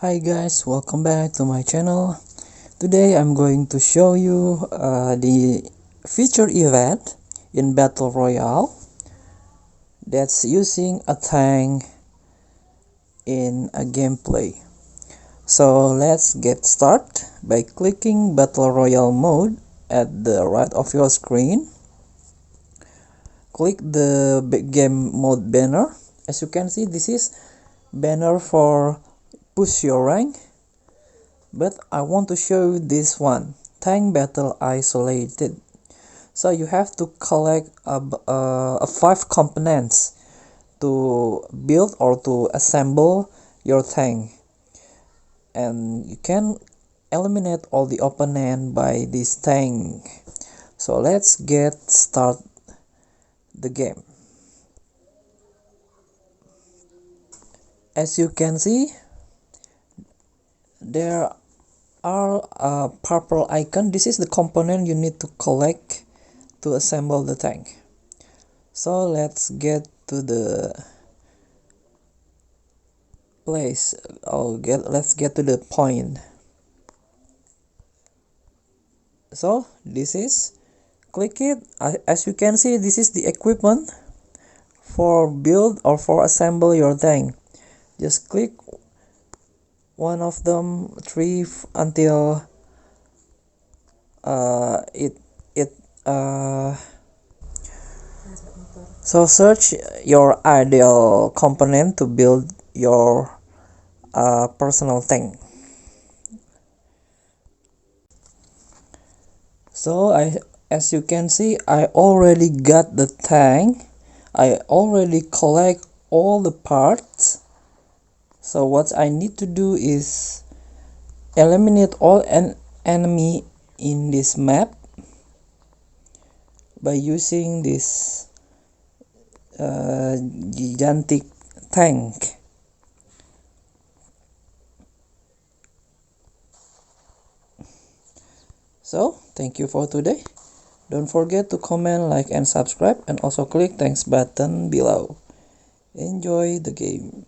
Hi guys, welcome back to my channel. Today I'm going to show you the feature event in Battle Royale that's using a tank in a gameplay. So let's get started by clicking Battle Royale mode at the right of your screen. Click the game mode banner. As you can see, this is banner for push your rank. But I want to show you this one, tank battle isolated. So you have to collect 5 components to build or to assemble your tank, and you can eliminate all the opponent by this tank. So let's get start the game. As you can see, there are a purple icon. This is the component you need to collect to assemble the tank. So let's get to the place. Let's get to the point. So this is, click it. As you can see, this is the equipment for build or for assemble your tank. Just click one of them, 3 until so search your ideal component to build your personal tank. So as you can see, I already got the tank. I already collect all the parts. So what I need to do is eliminate all an enemy in this map by using this gigantic tank. So thank you for today. Don't forget to comment, like and subscribe, and also click thanks button below. Enjoy the game.